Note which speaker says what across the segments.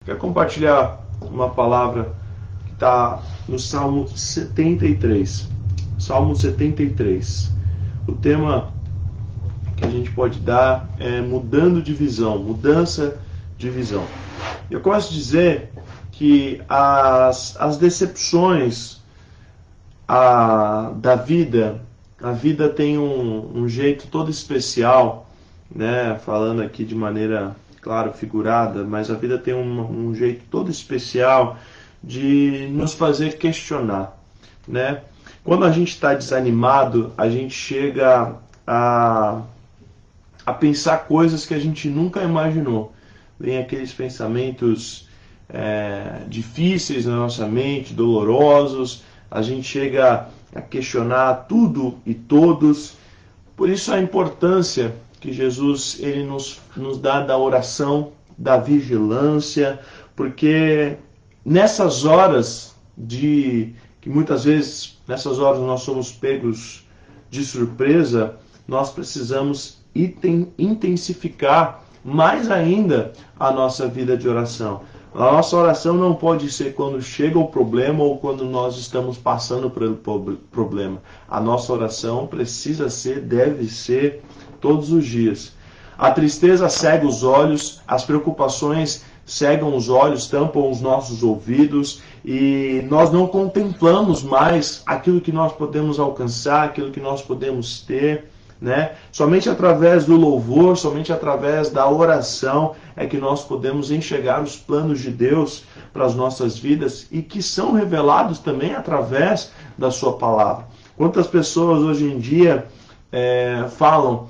Speaker 1: Quero compartilhar uma palavra que está no Salmo 73. Salmo 73. O tema que a gente pode dar é mudando de visão, mudança de visão. Eu começo a dizer que as decepções da vida, a vida tem um jeito todo especial, né? Falando aqui de maneira, claro, figurada, mas a vida tem um jeito todo especial de nos fazer questionar, né? Quando a gente está desanimado, a gente chega a pensar coisas que a gente nunca imaginou. Vem aqueles pensamentos difíceis na nossa mente, dolorosos, a gente chega a questionar tudo e todos. Por isso a importância que Jesus ele nos dá da oração, da vigilância, porque nessas horas que muitas vezes, nessas horas nós somos pegos de surpresa, nós precisamos intensificar mais ainda a nossa vida de oração. A nossa oração não pode ser quando chega o problema ou quando nós estamos passando pelo problema. A nossa oração precisa ser, deve ser, todos os dias. A tristeza cega os olhos, as preocupações cegam os olhos, tampam os nossos ouvidos e nós não contemplamos mais aquilo que nós podemos alcançar, aquilo que nós podemos ter, né? Somente através do louvor, somente através da oração é que nós podemos enxergar os planos de Deus para as nossas vidas e que são revelados também através da sua palavra. Quantas pessoas hoje em dia falam: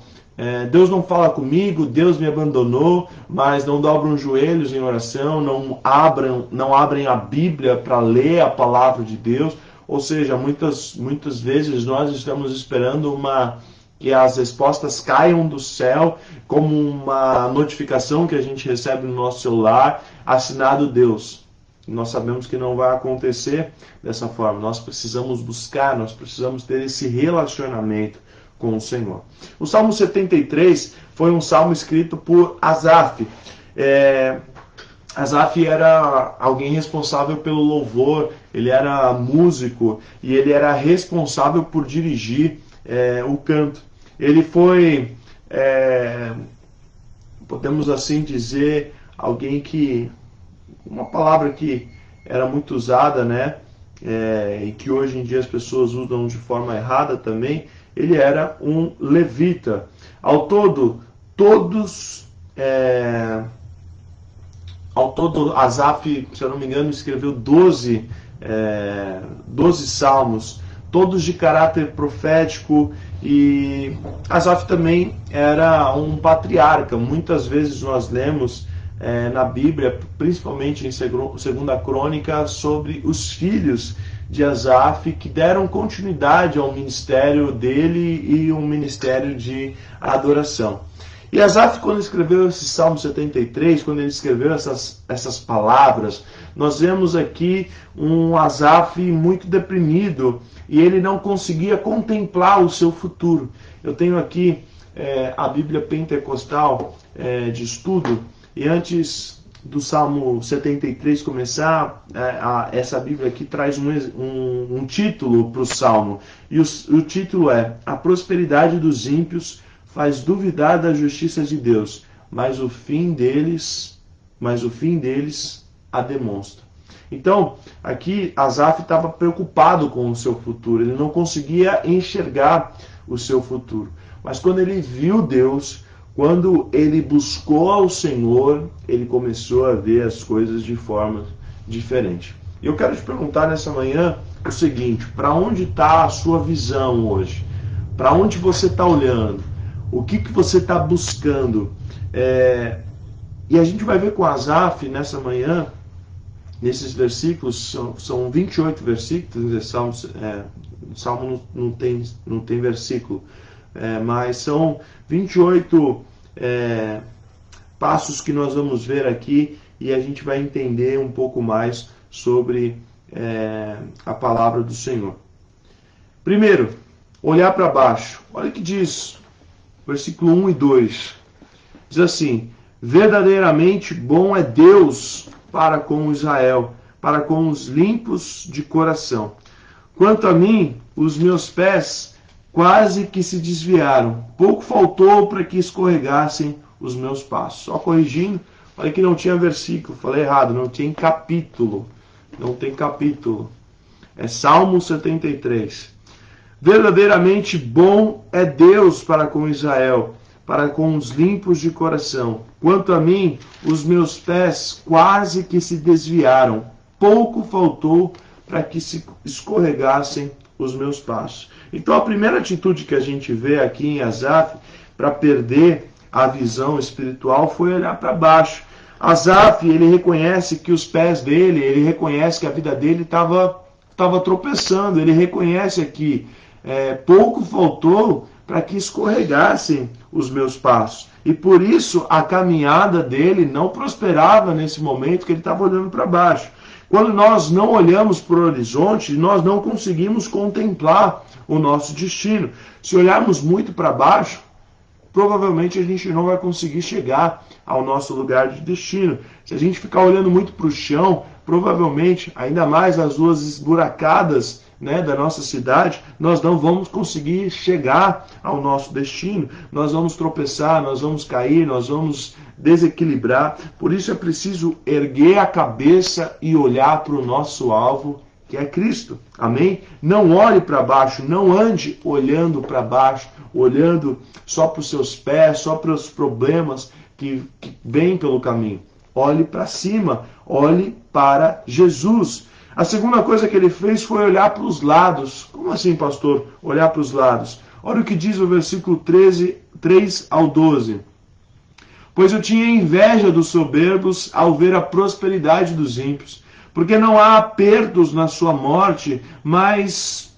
Speaker 1: Deus não fala comigo, Deus me abandonou, mas não dobram os joelhos em oração, não abrem a Bíblia para ler a palavra de Deus. Ou seja, muitas vezes nós estamos esperando que as respostas caiam do céu, como uma notificação que a gente recebe no nosso celular, assinado Deus. Nós sabemos que não vai acontecer dessa forma. Nós precisamos buscar, nós precisamos ter esse relacionamento com o Senhor. O Salmo 73 foi um salmo escrito por Asaf. Asaf era alguém responsável pelo louvor, ele era músico e ele era responsável por dirigir o canto. Ele foi, podemos assim dizer, alguém que, uma palavra que era muito usada, né? E que hoje em dia as pessoas usam de forma errada também. Ele era um levita. Ao todo, Asaf, se eu não me engano, escreveu 12 salmos, todos de caráter profético, e Asaf também era um patriarca. Muitas vezes nós lemos na Bíblia, principalmente em 2ª Crônica, sobre os filhos de Asaf que deram continuidade ao ministério dele e um ministério de adoração. E Asaf, quando escreveu esse Salmo 73, quando ele escreveu essas palavras, nós vemos aqui um Asaf muito deprimido e ele não conseguia contemplar o seu futuro. Eu tenho aqui a Bíblia Pentecostal de estudo, e antes do Salmo 73 começar, essa Bíblia aqui traz um título para o Salmo, e o título é: A prosperidade dos ímpios faz duvidar da justiça de Deus, mas o fim deles a demonstra. Então, aqui Asaf estava preocupado com o seu futuro, ele não conseguia enxergar o seu futuro. Mas quando ele viu Deus, quando ele buscou ao Senhor, ele começou a ver as coisas de forma diferente. E eu quero te perguntar nessa manhã o seguinte: para onde está a sua visão hoje? Para onde você está olhando? O que você está buscando? E a gente vai ver com Asaf nessa manhã, nesses versículos, são 28 versículos, Salmo não tem versículo, mas são 28 passos que nós vamos ver aqui, e a gente vai entender um pouco mais sobre a palavra do Senhor. Primeiro, olhar para baixo. Olha o que diz, versículo 1 e 2. Diz assim: verdadeiramente bom é Deus para com Israel, para com os limpos de coração. Quanto a mim, os meus pés quase que se desviaram. Pouco faltou para que escorregassem os meus passos. Só corrigindo, falei que não tinha versículo, falei errado, não tinha capítulo. Não tem capítulo. É Salmo 73. Verdadeiramente bom é Deus para com Israel, para com os limpos de coração. Quanto a mim, os meus pés quase que se desviaram. Pouco faltou para que se escorregassem os meus passos. Então a primeira atitude que a gente vê aqui em Asaf, para perder a visão espiritual, foi olhar para baixo. Asaf, ele reconhece que os pés dele, ele reconhece que a vida dele estava tropeçando, ele reconhece que pouco faltou para que escorregassem os meus passos. E por isso a caminhada dele não prosperava nesse momento que ele estava olhando para baixo. Quando nós não olhamos para o horizonte, nós não conseguimos contemplar o nosso destino. Se olharmos muito para baixo, provavelmente a gente não vai conseguir chegar ao nosso lugar de destino. Se a gente ficar olhando muito para o chão, provavelmente, ainda mais as ruas esburacadas, da nossa cidade, nós não vamos conseguir chegar ao nosso destino. Nós vamos tropeçar, nós vamos cair, nós vamos desequilibrar. Por isso é preciso erguer a cabeça e olhar para o nosso alvo, que é Cristo. Amém? Não olhe para baixo, não ande olhando para baixo, olhando só para os seus pés, só para os problemas que vêm pelo caminho. Olhe para cima, olhe para Jesus. A segunda coisa que ele fez foi olhar para os lados. Como assim, pastor? Olhar para os lados. Olha o que diz o versículo 3 ao 12. Pois eu tinha inveja dos soberbos ao ver a prosperidade dos ímpios, porque não há apertos na sua morte, mas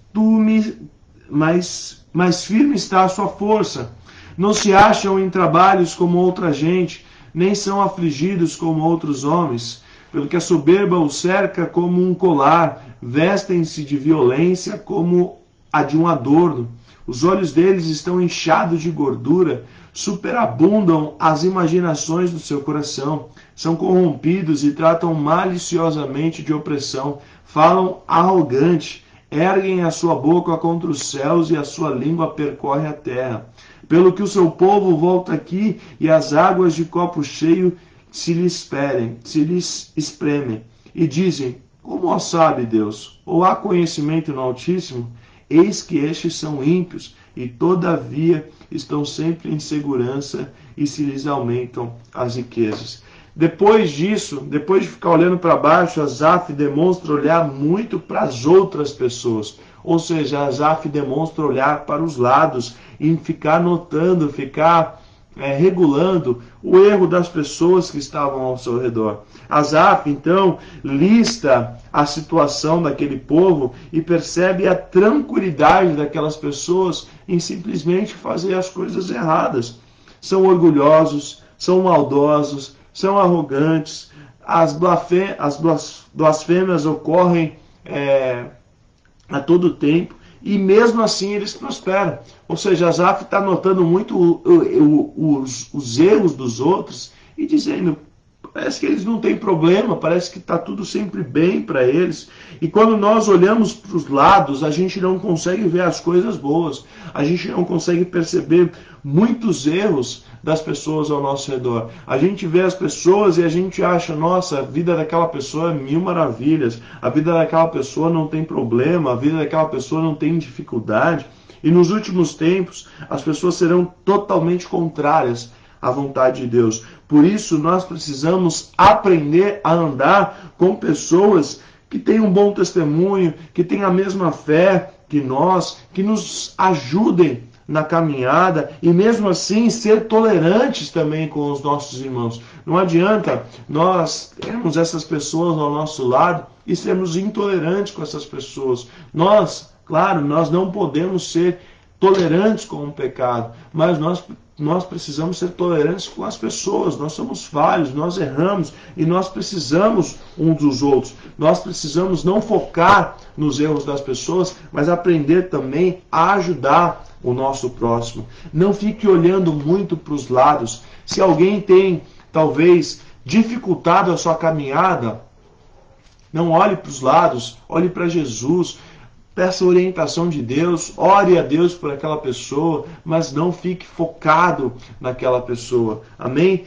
Speaker 1: firme está a sua força. Não se acham em trabalhos como outra gente, nem são afligidos como outros homens. Pelo que a soberba os cerca como um colar, vestem-se de violência como a de um adorno. Os olhos deles estão inchados de gordura, superabundam as imaginações do seu coração. São corrompidos e tratam maliciosamente de opressão. Falam arrogante, erguem a sua boca contra os céus e a sua língua percorre a terra. Pelo que o seu povo volta aqui e as águas de copo cheio se lhes espremem, e dizem, como sabe Deus? Ou há conhecimento no Altíssimo? Eis que estes são ímpios, e todavia estão sempre em segurança, e se lhes aumentam as riquezas. Depois disso, depois de ficar olhando para baixo, Asaf demonstra olhar muito para as outras pessoas. Ou seja, Asaf demonstra olhar para os lados, e ficar notando, ficar regulando o erro das pessoas que estavam ao seu redor. Asaf, então, lista a situação daquele povo e percebe a tranquilidade daquelas pessoas em simplesmente fazer as coisas erradas. São orgulhosos, são maldosos, são arrogantes, as blasfêmias ocorrem a todo tempo, e mesmo assim eles prosperam. Ou seja, Asaf está notando muito os erros dos outros e dizendo, parece que eles não têm problema, parece que está tudo sempre bem para eles. E quando nós olhamos para os lados, a gente não consegue ver as coisas boas, a gente não consegue perceber muitos erros das pessoas ao nosso redor. A gente vê as pessoas e a gente acha, nossa, a vida daquela pessoa é mil maravilhas, a vida daquela pessoa não tem problema, a vida daquela pessoa não tem dificuldade. E nos últimos tempos, as pessoas serão totalmente contrárias à vontade de Deus. Por isso, nós precisamos aprender a andar com pessoas que têm um bom testemunho, que têm a mesma fé que nós, que nos ajudem na caminhada e mesmo assim ser tolerantes também com os nossos irmãos. Não adianta nós termos essas pessoas ao nosso lado e sermos intolerantes com essas pessoas. Nós, claro, nós não podemos ser tolerantes com o pecado, mas nós precisamos ser tolerantes com as pessoas. Nós somos falhos, nós erramos e nós precisamos uns dos outros. Nós precisamos não focar nos erros das pessoas, mas aprender também a ajudar o nosso próximo. Não fique olhando muito para os lados. Se alguém tem, talvez, dificultado a sua caminhada, não olhe para os lados, olhe para Jesus, peça orientação de Deus, ore a Deus por aquela pessoa, mas não fique focado naquela pessoa. Amém?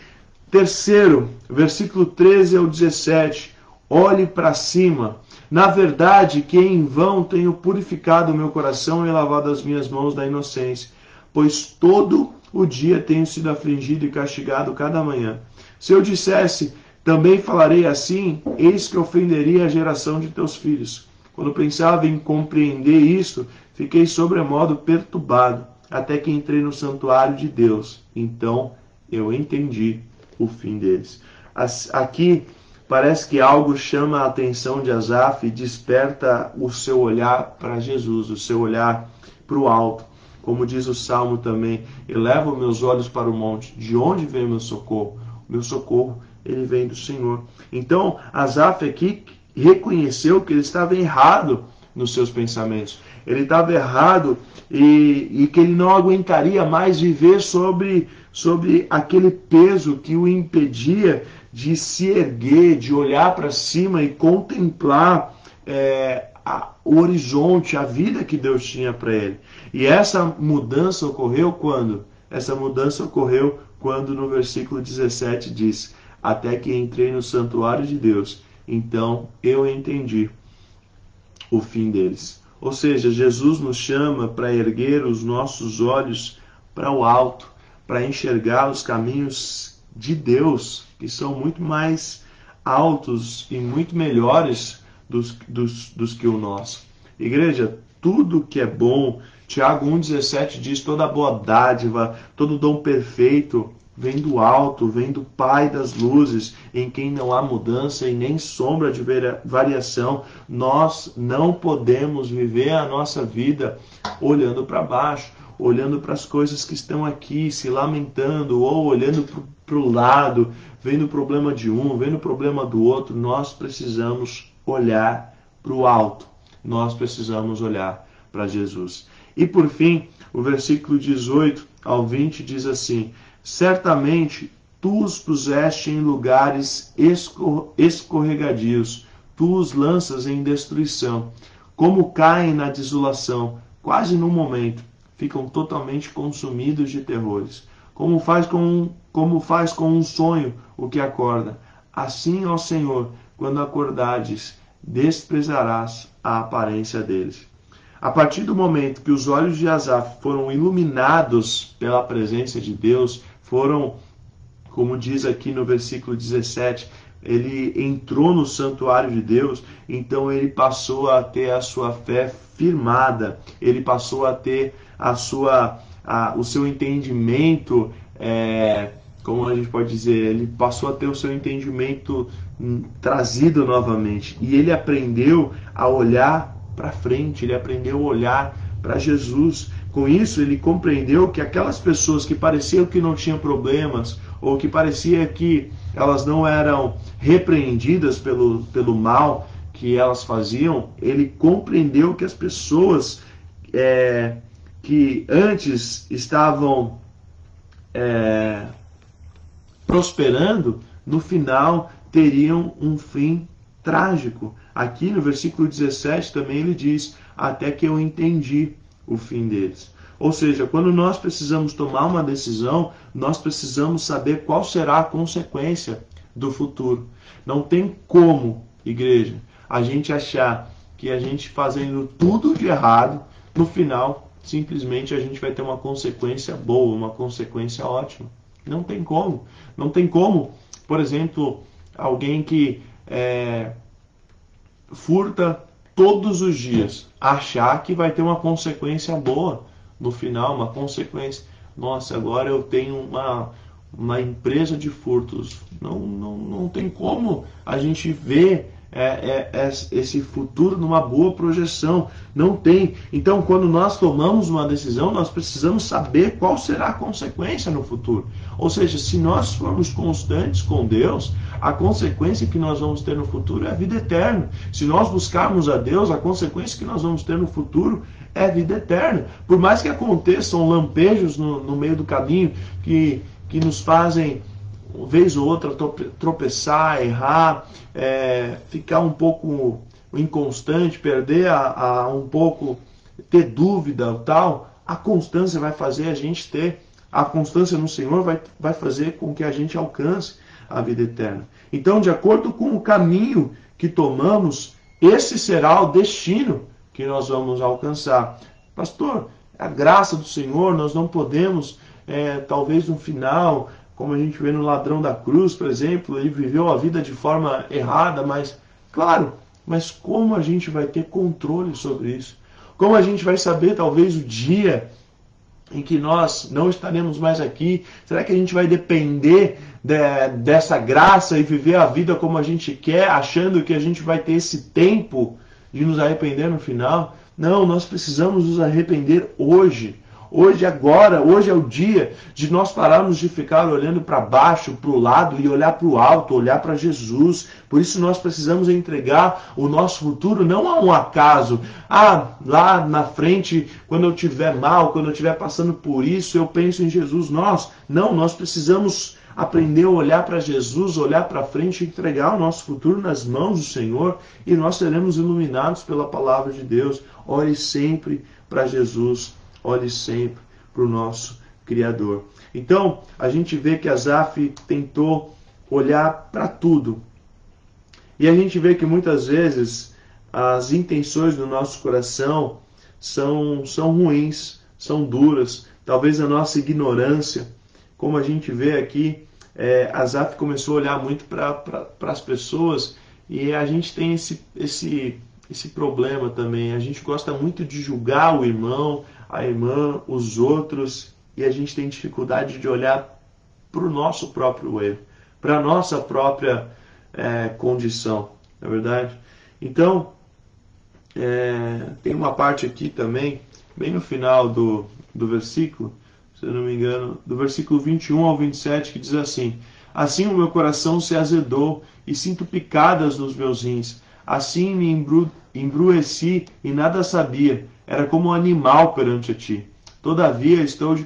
Speaker 1: Terceiro, versículo 13 ao 17, olhe para cima. Na verdade, que em vão tenho purificado o meu coração e lavado as minhas mãos da inocência, pois todo o dia tenho sido afligido e castigado cada manhã. Se eu dissesse, também falarei assim, eis que ofenderia a geração de teus filhos. Quando pensava em compreender isto, fiquei sobremodo perturbado, até que entrei no santuário de Deus. Então eu entendi o fim deles. Aqui parece que algo chama a atenção de Asaf e desperta o seu olhar para Jesus, o seu olhar para o alto. Como diz o Salmo também, elevo meus olhos para o monte. De onde vem meu socorro? O meu socorro, ele vem do Senhor. Então, Asaf aqui reconheceu que ele estava errado nos seus pensamentos. Ele estava errado e que ele não aguentaria mais viver sobre aquele peso que o impedia de se erguer, de olhar para cima e contemplar o horizonte, a vida que Deus tinha para ele. E essa mudança ocorreu quando? Essa mudança ocorreu quando no versículo 17 diz, até que entrei no santuário de Deus, então eu entendi o fim deles. Ou seja, Jesus nos chama para erguer os nossos olhos para o alto, para enxergar os caminhos de Deus, que são muito mais altos e muito melhores dos que o nosso. Igreja, tudo que é bom, Tiago 1,17 diz, toda boa dádiva, todo dom perfeito vem do alto, vem do Pai das luzes, em quem não há mudança e nem sombra de variação. Nós não podemos viver a nossa vida olhando para baixo, olhando para as coisas que estão aqui, se lamentando, ou olhando para o lado, vendo o problema de um, vendo o problema do outro. Nós precisamos olhar para o alto, nós precisamos olhar para Jesus. E por fim, o versículo 18 ao 20 diz assim, certamente tu os puseste em lugares escorregadios, tu os lanças em destruição, como caem na desolação, quase num momento, ficam totalmente consumidos de terrores. Como faz com um sonho o que acorda, assim, ó Senhor, quando acordares, desprezarás a aparência deles. A partir do momento que os olhos de Asaf foram iluminados pela presença de Deus, foram, como diz aqui no versículo 17, ele entrou no santuário de Deus, então ele passou a ter a sua fé firmada, ele passou a ter o seu entendimento, como a gente pode dizer, ele passou a ter o seu entendimento trazido novamente, e ele aprendeu a olhar para frente, ele aprendeu a olhar para Jesus. Com isso, ele compreendeu que aquelas pessoas que pareciam que não tinham problemas, ou que parecia que elas não eram repreendidas pelo mal que elas faziam, ele compreendeu que as pessoas que antes estavam prosperando, no final teriam um fim trágico. Aqui no versículo 17 também ele diz, até que eu entendi o fim deles. Ou seja, quando nós precisamos tomar uma decisão, nós precisamos saber qual será a consequência do futuro. Não tem como, igreja, a gente achar que a gente fazendo tudo de errado, no final, simplesmente a gente vai ter uma consequência boa, uma consequência ótima. Não tem como. Não tem como, por exemplo, alguém que furta todos os dias, achar que vai ter uma consequência boa no final, uma consequência. Nossa, agora eu tenho uma empresa de furtos. Não tem como a gente ver esse futuro numa boa projeção. Não tem. Então, quando nós tomamos uma decisão, nós precisamos saber qual será a consequência no futuro. Ou seja, se nós formos constantes com Deus, a consequência que nós vamos ter no futuro é a vida eterna. Se nós buscarmos a Deus, a consequência que nós vamos ter no futuro é a vida eterna. Por mais que aconteçam lampejos no meio do caminho que nos fazem vez ou outra tropeçar, errar, ficar um pouco inconstante, perder um pouco, ter dúvida tal, a constância vai fazer a gente ter, a constância no Senhor vai fazer com que a gente alcance a vida eterna. Então, de acordo com o caminho que tomamos, esse será o destino que nós vamos alcançar. Pastor, a graça do Senhor, nós não podemos, talvez no final, como a gente vê no ladrão da cruz, por exemplo, ele viveu a vida de forma errada, mas, claro, mas como a gente vai ter controle sobre isso? Como a gente vai saber, talvez, o dia em que nós não estaremos mais aqui? Será que a gente vai depender dessa graça e viver a vida como a gente quer, achando que a gente vai ter esse tempo de nos arrepender no final? Não, nós precisamos nos arrepender hoje. Hoje, agora, hoje é o dia de nós pararmos de ficar olhando para baixo, para o lado e olhar para o alto, olhar para Jesus. Por isso nós precisamos entregar o nosso futuro não a um acaso. Lá na frente, quando eu estiver mal, quando eu estiver passando por isso, eu penso em Jesus. Nós precisamos aprender a olhar para Jesus, olhar para frente e entregar o nosso futuro nas mãos do Senhor e nós seremos iluminados pela palavra de Deus. Ore sempre para Jesus. Olhe sempre para o nosso Criador. Então, a gente vê que Asaf tentou olhar para tudo. E a gente vê que muitas vezes as intenções do nosso coração são ruins, são duras. Talvez a nossa ignorância, como a gente vê aqui, Asaf começou a olhar muito para as pessoas e a gente tem esse problema também. A gente gosta muito de julgar o irmão, a irmã, os outros, e a gente tem dificuldade de olhar para o nosso próprio erro, para a nossa própria condição, não é verdade? Então, tem uma parte aqui também, bem no final do versículo, se eu não me engano, do versículo 21 ao 27, que diz assim: assim o meu coração se azedou e sinto picadas nos meus rins. Assim me embrueci e nada sabia. Era como um animal perante a ti. Todavia estou de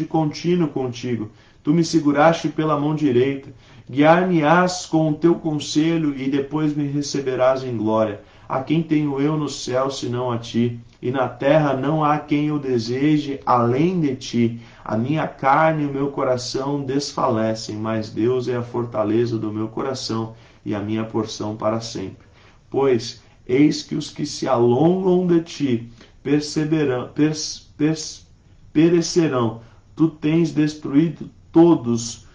Speaker 1: contínuo contigo. Tu me seguraste pela mão direita. Guiar-me-ás com o teu conselho e depois me receberás em glória. A quem tenho eu no céu senão a ti? E na terra não há quem eu deseje além de ti. A minha carne e o meu coração desfalecem, mas Deus é a fortaleza do meu coração e a minha porção para sempre. Pois eis que os que se alongam de ti perecerão. Tu tens destruído todos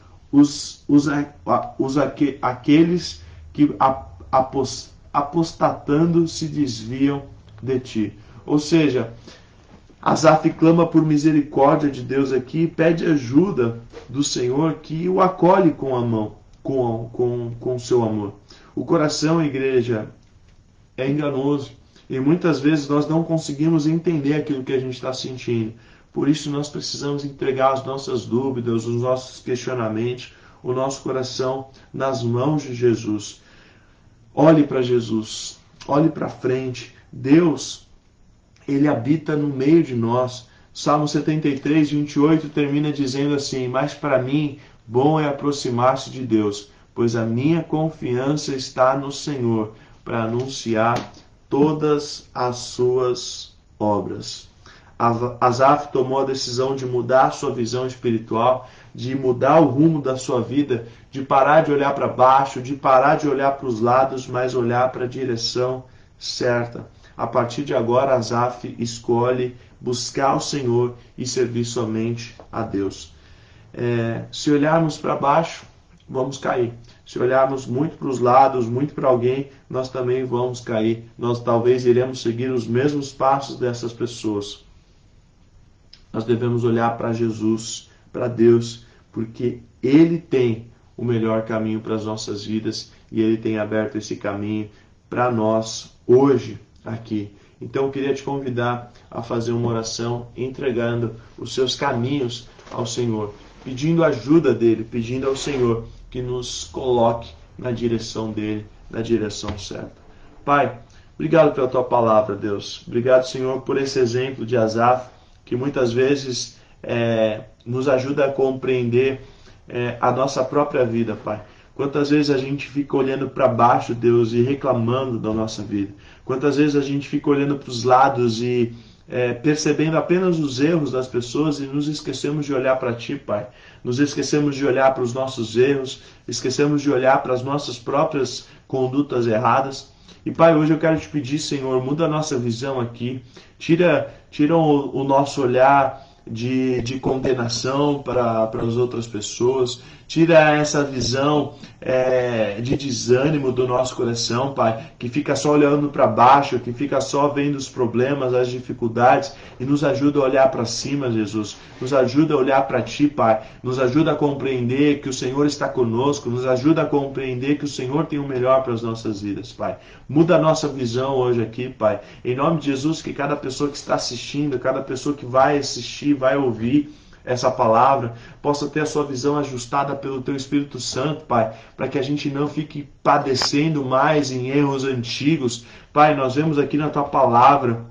Speaker 1: aqueles que apostatando se desviam de ti. Ou seja, Asaf clama por misericórdia de Deus aqui, pede ajuda do Senhor que o acolhe com a mão, com o seu amor. O coração, igreja, é enganoso e muitas vezes nós não conseguimos entender aquilo que a gente está sentindo. Por isso nós precisamos entregar as nossas dúvidas, os nossos questionamentos, o nosso coração nas mãos de Jesus. Olhe para Jesus, olhe para frente. Deus, Ele habita no meio de nós. Salmo 73, 28 termina dizendo assim: mas para mim, bom é aproximar-se de Deus, pois a minha confiança está no Senhor, para anunciar todas as suas obras. Asaf tomou a decisão de mudar a sua visão espiritual, de mudar o rumo da sua vida, de parar de olhar para baixo, de parar de olhar para os lados, mas olhar para a direção certa. A partir de agora, Asaf escolhe buscar o Senhor e servir somente a Deus. Se olharmos para baixo, vamos cair. Se olharmos muito para os lados, muito para alguém, nós também vamos cair. Nós talvez iremos seguir os mesmos passos dessas pessoas. Nós devemos olhar para Jesus, para Deus, porque Ele tem o melhor caminho para as nossas vidas e Ele tem aberto esse caminho para nós hoje aqui. Então eu queria te convidar a fazer uma oração entregando os seus caminhos ao Senhor, pedindo ajuda dEle, pedindo ao Senhor que nos coloque na direção dEle, na direção certa. Pai, obrigado pela Tua palavra, Deus. Obrigado, Senhor, por esse exemplo de Asaf, que muitas vezes nos ajuda a compreender a nossa própria vida, Pai. Quantas vezes a gente fica olhando para baixo, Deus, e reclamando da nossa vida. Quantas vezes a gente fica olhando para os lados e percebendo apenas os erros das pessoas e nos esquecemos de olhar para Ti, Pai. Nos esquecemos de olhar para os nossos erros, esquecemos de olhar para as nossas próprias condutas erradas. E, Pai, hoje eu quero te pedir, Senhor, muda a nossa visão aqui, tira o nosso olhar de condenação para as outras pessoas, tira essa visão de desânimo do nosso coração, Pai, que fica só olhando para baixo, que fica só vendo os problemas, as dificuldades, e nos ajuda a olhar para cima, Jesus. Nos ajuda a olhar para Ti, Pai. Nos ajuda a compreender que o Senhor está conosco, nos ajuda a compreender que o Senhor tem o melhor para as nossas vidas, Pai. Muda a nossa visão hoje aqui, Pai. Em nome de Jesus, que cada pessoa que está assistindo, cada pessoa que vai assistir, vai ouvir essa palavra, possa ter a sua visão ajustada pelo Teu Espírito Santo, Pai, para que a gente não fique padecendo mais em erros antigos. Pai, nós vemos aqui na Tua palavra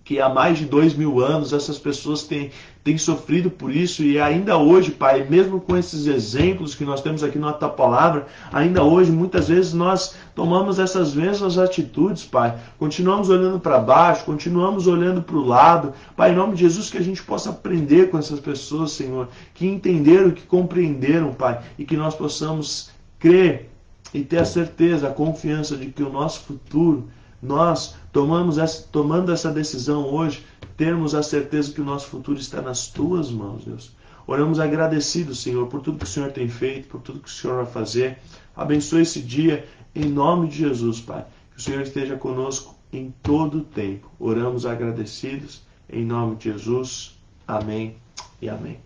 Speaker 1: que há mais de 2000 anos essas pessoas têm sofrido por isso, e ainda hoje, Pai, mesmo com esses exemplos que nós temos aqui na Tua palavra, ainda hoje, muitas vezes nós tomamos essas mesmas atitudes, Pai. Continuamos olhando para baixo, continuamos olhando para o lado. Pai, em nome de Jesus, que a gente possa aprender com essas pessoas, Senhor, que entenderam, que compreenderam, Pai, e que nós possamos crer e ter a certeza, a confiança de que o nosso futuro, nós tomando essa decisão hoje, termos a certeza que o nosso futuro está nas Tuas mãos, Deus. Oramos agradecidos, Senhor, por tudo que o Senhor tem feito, por tudo que o Senhor vai fazer. Abençoe esse dia, em nome de Jesus, Pai. Que o Senhor esteja conosco em todo o tempo. Oramos agradecidos, em nome de Jesus. Amém e amém.